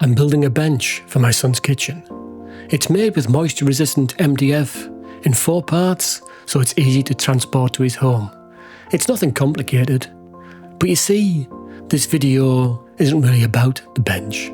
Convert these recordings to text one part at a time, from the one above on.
I'm building a bench for my son's kitchen. It's made with moisture-resistant MDF in 4 parts, so it's easy to transport to his home. It's nothing complicated. But you see, this video isn't really about the bench.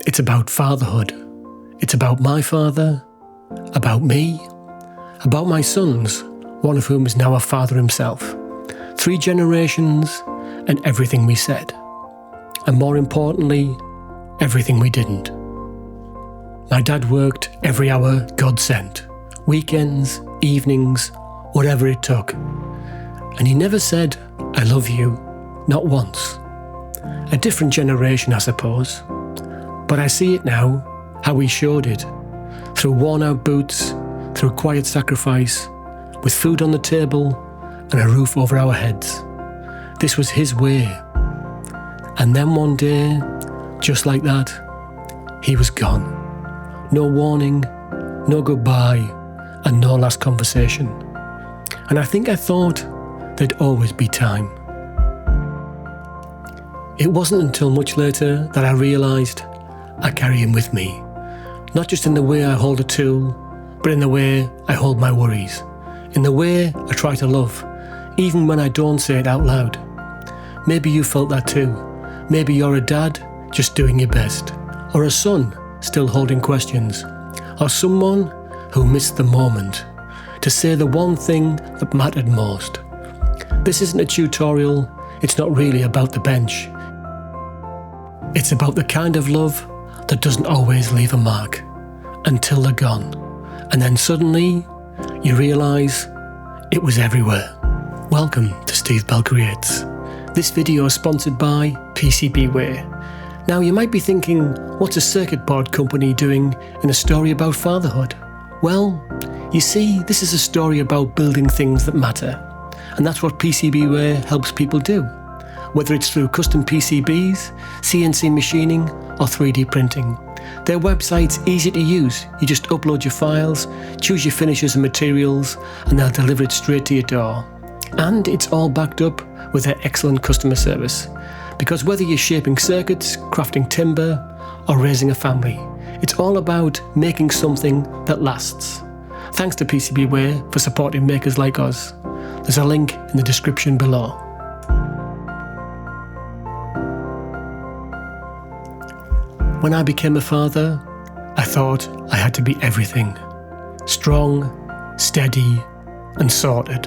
It's about fatherhood. It's about my father, about me, about my sons, one of whom is now a father himself. 3 generations and everything we said. And more importantly, everything we didn't. My dad worked every hour God sent. Weekends, evenings, whatever it took. And he never said, "I love you," not once. A different generation, I suppose. But I see it now, how he showed it. Through worn-out boots, through quiet sacrifice, with food on the table and a roof over our heads. This was his way. And then one day, just like that, he was gone. No warning, no goodbye, and no last conversation. And I think I thought there'd always be time. It wasn't until much later that I realised I carry him with me. Not just in the way I hold a tool, but in the way I hold my worries. In the way I try to love, even when I don't say it out loud. Maybe you felt that too. Maybe you're a dad just doing your best. Or a son still holding questions. Or someone who missed the moment to say the one thing that mattered most. This isn't a tutorial. It's not really about the bench. It's about the kind of love that doesn't always leave a mark until they're gone. And then suddenly you realise it was everywhere. Welcome to Steve Bell Creates. This video is sponsored by PCBWay. Now you might be thinking, what's a circuit board company doing in a story about fatherhood? Well, you see, this is a story about building things that matter. And that's what PCBWay helps people do. Whether it's through custom PCBs, CNC machining, or 3D printing. Their website's easy to use. You just upload your files, choose your finishes and materials, and they'll deliver it straight to your door. And it's all backed up with their excellent customer service. Because whether you're shaping circuits, crafting timber, or raising a family, it's all about making something that lasts. Thanks to PCBWay for supporting makers like us. There's a link in the description below. When I became a father, I thought I had to be everything. Strong, steady, and sorted.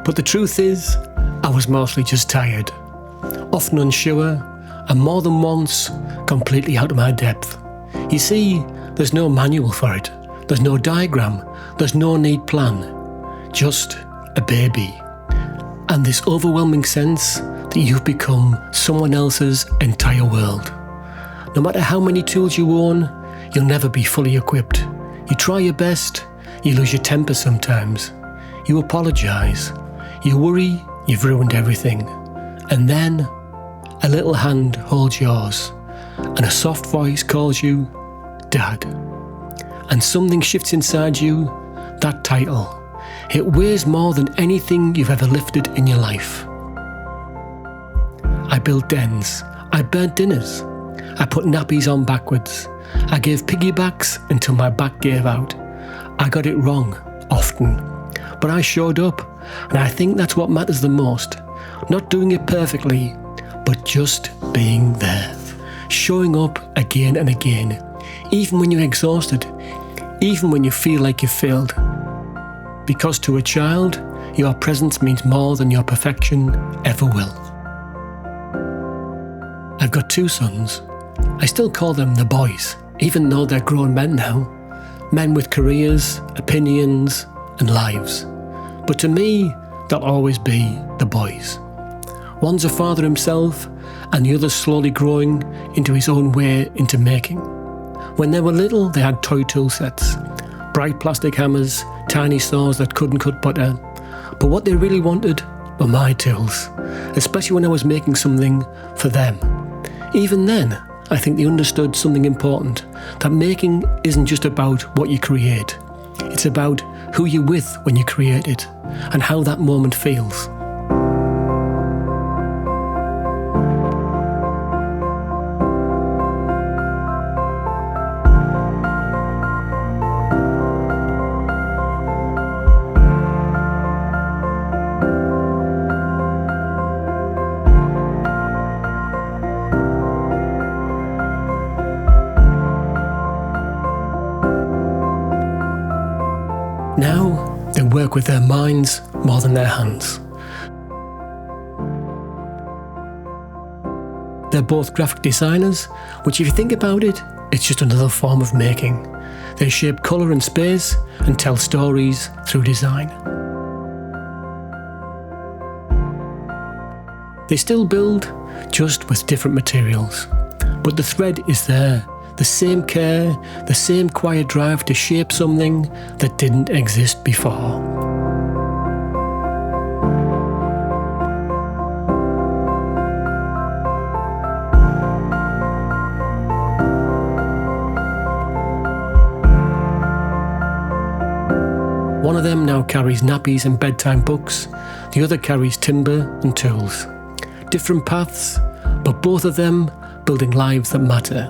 But the truth is, I was mostly just tired. Often unsure, and more than once, completely out of my depth. You see, there's no manual for it. There's no diagram. There's no neat plan. Just a baby. And this overwhelming sense that you've become someone else's entire world. No matter how many tools you own, you'll never be fully equipped. You try your best, you lose your temper sometimes. You apologise. You worry you've ruined everything. And then, a little hand holds yours, and a soft voice calls you Dad. And something shifts inside you, that title. It weighs more than anything you've ever lifted in your life. I built dens. I burnt dinners. I put nappies on backwards. I gave piggybacks until my back gave out. I got it wrong, often. But I showed up, and I think that's what matters the most. Not doing it perfectly, but just being there. Showing up again and again, even when you're exhausted, even when you feel like you've failed. Because to a child, your presence means more than your perfection ever will. I've got 2 sons. I still call them the boys, even though they're grown men now. Men with careers, opinions, and lives. But to me, they'll always be the boys. One's a father himself, and the other's slowly growing into his own way into making. When they were little, they had toy tool sets. Bright plastic hammers, tiny saws that couldn't cut butter. But what they really wanted were my tools, especially when I was making something for them. Even then, I think they understood something important, that making isn't just about what you create. It's about who you're with when you create it, and how that moment feels. work with their minds more than their hands. They're both graphic designers, which if you think about it, it's just another form of making. They shape colour and space and tell stories through design. They still build, just with different materials. But the thread is there, the same care, the same quiet drive to shape something that didn't exist before. One of them now carries nappies and bedtime books, the other carries timber and tools. Different paths, but both of them building lives that matter.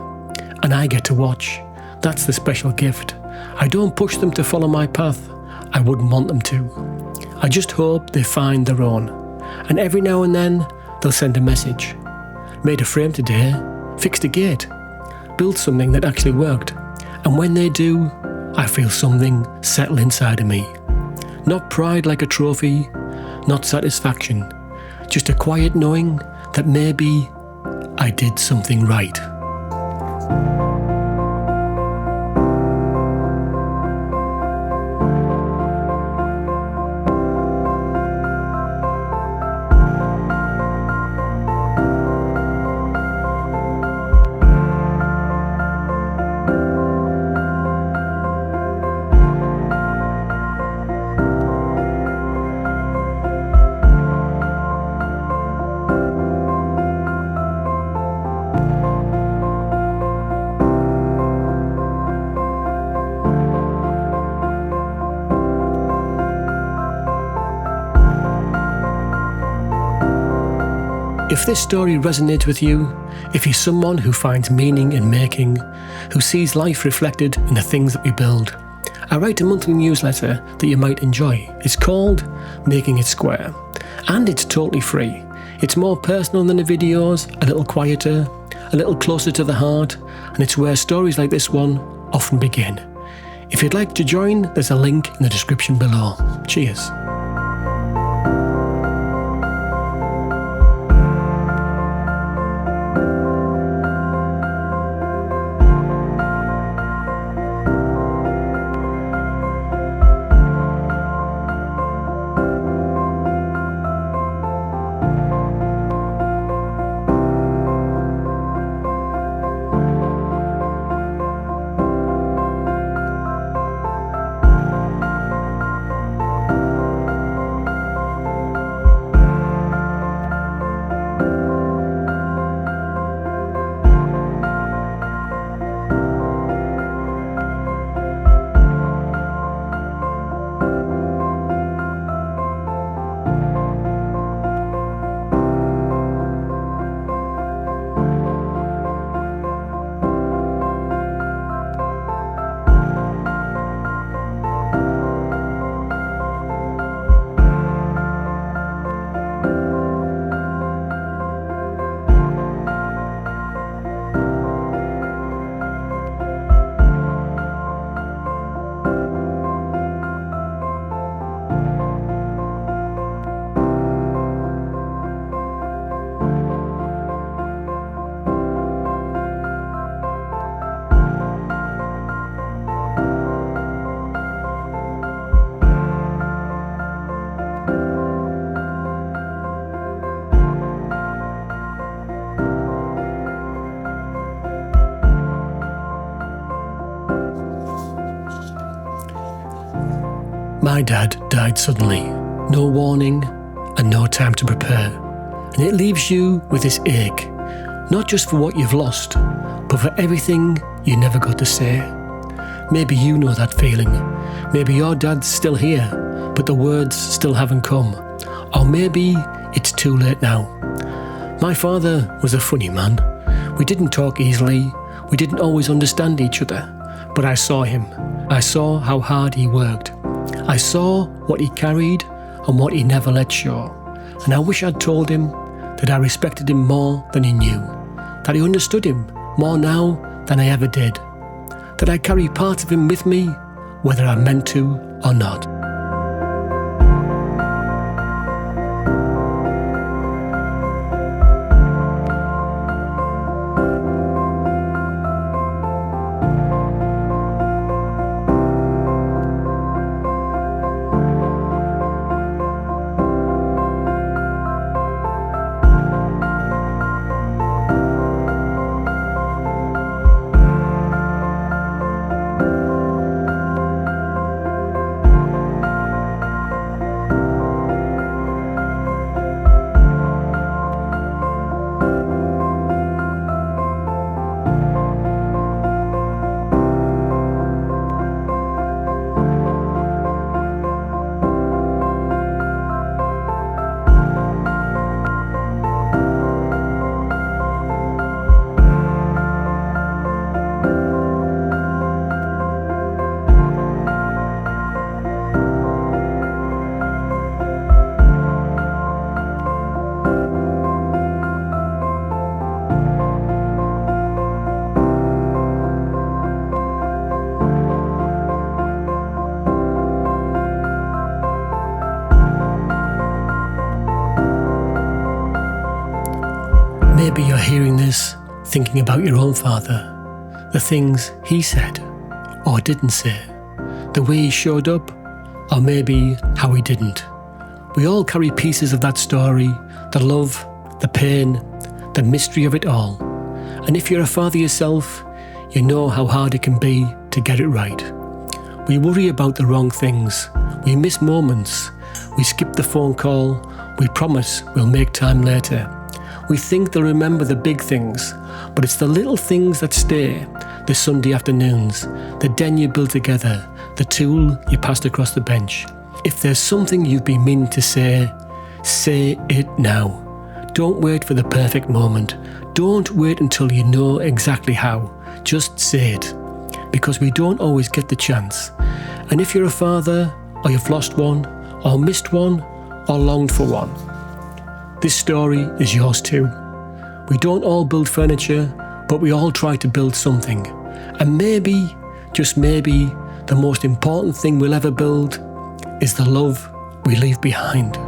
And I get to watch. That's the special gift. I don't push them to follow my path. I wouldn't want them to. I just hope they find their own. And every now and then, they'll send a message. Made a frame today, fixed a gate, built something that actually worked. And when they do, I feel something settle inside of me. Not pride like a trophy, not satisfaction, just a quiet knowing that maybe I did something right. If this story resonates with you, if you're someone who finds meaning in making, who sees life reflected in the things that we build, I write a monthly newsletter that you might enjoy. It's called Making It Square, and it's totally free. It's more personal than the videos, a little quieter, a little closer to the heart, and it's where stories like this one often begin. If you'd like to join, there's a link in the description below. Cheers. My dad died suddenly, no warning and no time to prepare. And it leaves you with this ache, not just for what you've lost, but for everything you never got to say. Maybe you know that feeling. Maybe your dad's still here, but the words still haven't come. Or maybe it's too late now. My father was a funny man. We didn't talk easily. We didn't always understand each other. But I saw him. I saw how hard he worked. I saw what he carried and what he never let show. And I wish I'd told him that I respected him more than he knew. That I understood him more now than I ever did. That I carry parts of him with me, whether I meant to or not. thinking about your own father, the things he said or didn't say, the way he showed up, or maybe how he didn't. We all carry pieces of that story, the love, the pain, the mystery of it all. And if you're a father yourself, you know how hard it can be to get it right. We worry about the wrong things, we miss moments, we skip the phone call, we promise we'll make time later. We think they'll remember the big things, but it's the little things that stay, the Sunday afternoons, the den you build together, the tool you passed across the bench. If there's something you've been meaning to say it now. Don't wait for the perfect moment. Don't wait until you know exactly how. Just say it, because we don't always get the chance. And if you're a father, or you've lost one, or missed one, or longed for one, this story is yours too. We don't all build furniture, but we all try to build something. And maybe, just maybe, the most important thing we'll ever build is the love we leave behind.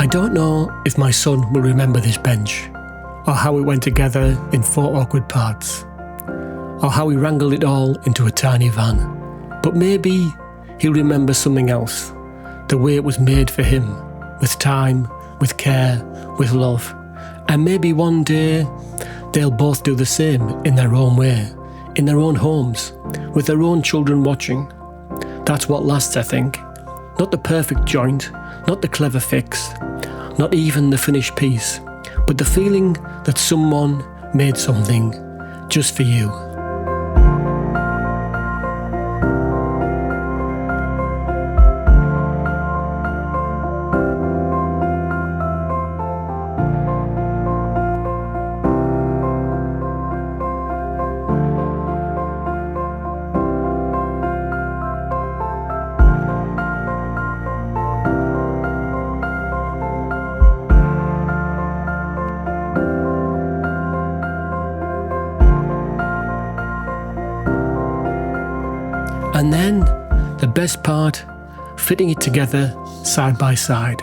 I don't know if my son will remember this bench, or how it went together in 4 awkward parts, or how we wrangled it all into a tiny van. But maybe he'll remember something else, the way it was made for him, with time, with care, with love. And maybe one day they'll both do the same in their own way, in their own homes, with their own children watching. That's what lasts, I think. Not the perfect joint, not the clever fix, not even the finished piece, but the feeling that someone made something just for you. And then, the best part, fitting it together side by side.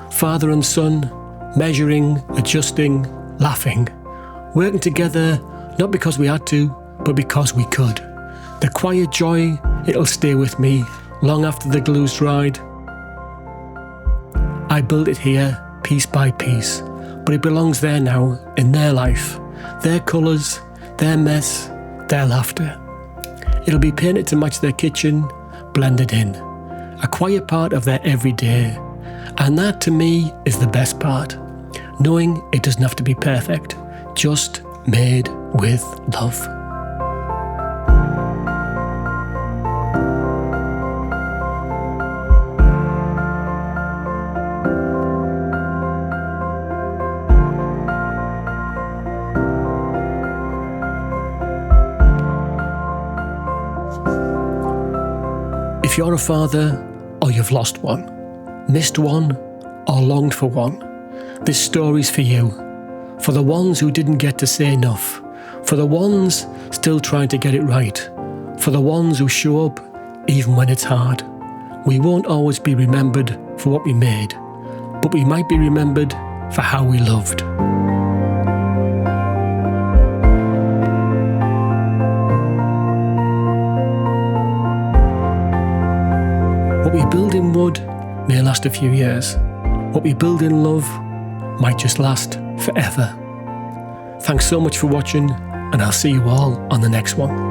Father and son, measuring, adjusting, laughing, working together not because we had to, but because we could. The quiet joy, it'll stay with me long after the glue's dried. I built it here, piece by piece, but it belongs there now, in their life, their colours, their mess, their laughter. It'll be painted to match their kitchen, blended in, a quiet part of their everyday. And that, to me, is the best part, knowing it doesn't have to be perfect, just made with love. If you're a father, or you've lost one, missed one, or longed for one, this story's for you. For the ones who didn't get to say enough. For the ones still trying to get it right. For the ones who show up even when it's hard. We won't always be remembered for what we made, but we might be remembered for how we loved. What we build in wood may last a few years. What we build in love might just last forever. Thanks so much for watching, and I'll see you all on the next one.